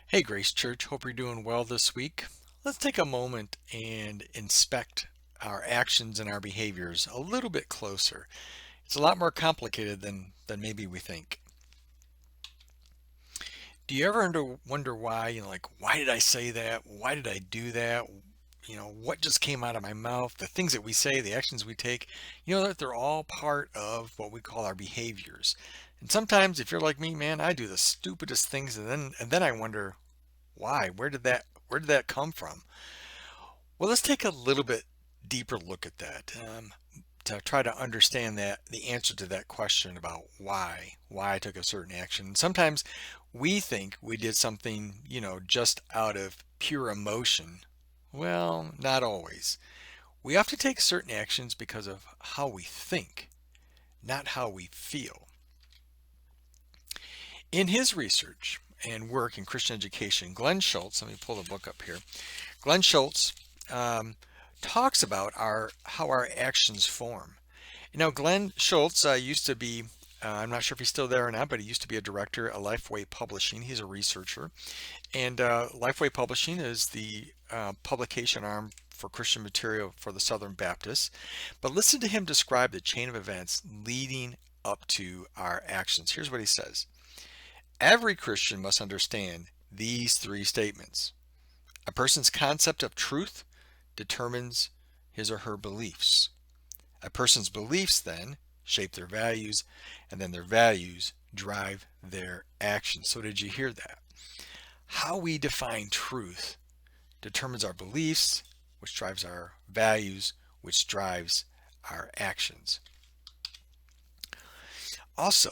Hey, Grace Church. Hope you're doing well this week. Let's take a moment and inspect our actions and our behaviors a little bit closer. It's a lot more complicated than maybe we think. Do you ever wonder why, like, why did I say that? Why did I do that? What just came out of my mouth? The things that we say, the actions we take, that they're all part of what we call our behaviors. And sometimes, if you're like me, man, I do the stupidest things, and then I wonder why? Where did that come from? Well, let's take a little bit deeper look at that to try to understand the answer to that question about why I took a certain action. Sometimes we think we did something, just out of pure emotion. Well, not always. We often take certain actions because of how we think, not how we feel. In his research and work in Christian education, Glenn Schultz, let me pull the book up here. Glenn Schultz um, talks about how our actions form. Glenn Schultz used to be, I'm not sure if he's still there or not, but he used to be a director at Lifeway Publishing. He's a researcher. And Lifeway Publishing is the publication arm for Christian material for the Southern Baptists. But listen to him describe the chain of events leading up to our actions. Here's what he says. Every Christian must understand these three statements. A person's concept of truth determines his or her beliefs. A person's beliefs then shape their values, and then their values drive their actions. So did you hear that? How we define truth determines our beliefs, which drives our values, which drives our actions. Also,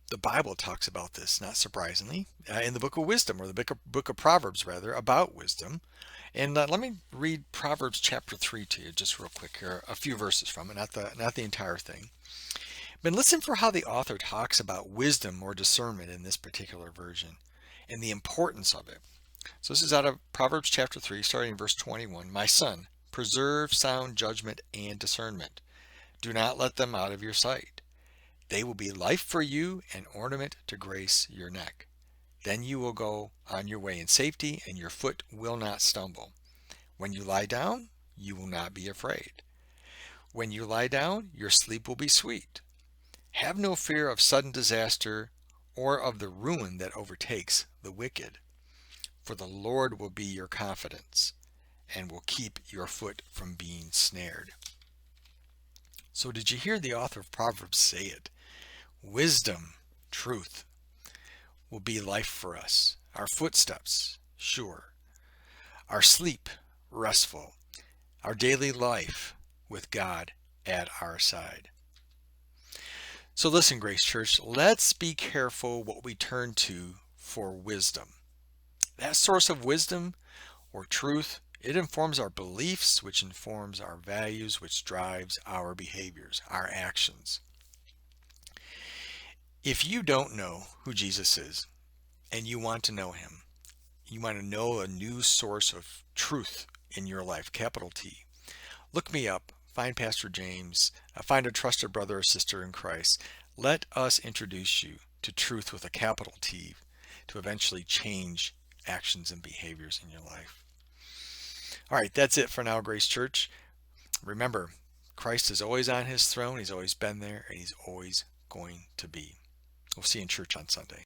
the Bible talks about this, not surprisingly, in the book of wisdom, or the book of Proverbs, rather, about wisdom. And let me read Proverbs chapter 3 to you just real quick here, a few verses from it, not the entire thing. But listen for how the author talks about wisdom or discernment in this particular version and the importance of it. So this is out of Proverbs chapter 3, starting in verse 21. My son, preserve sound judgment and discernment. Do not let them out of your sight. They will be life for you and ornament to grace your neck. Then you will go on your way in safety, and your foot will not stumble. When you lie down, you will not be afraid. When you lie down, your sleep will be sweet. Have no fear of sudden disaster or of the ruin that overtakes the wicked. For the Lord will be your confidence and will keep your foot from being snared. So did you hear the author of Proverbs say it? Wisdom, truth, will be life for us. Our footsteps, sure. Our sleep, restful. Our daily life with God at our side. So listen, Grace Church, let's be careful what we turn to for wisdom. That source of wisdom or truth, it informs our beliefs, which informs our values, which drives our behaviors, our actions. If you don't know who Jesus is and you want to know him, you want to know a new source of truth in your life, capital T, look me up, find Pastor James, find a trusted brother or sister in Christ. Let us introduce you to truth with a capital T to eventually change actions and behaviors in your life. All right, that's it for now, Grace Church. Remember, Christ is always on his throne. He's always been there, and he's always going to be. We'll see you in church on Sunday.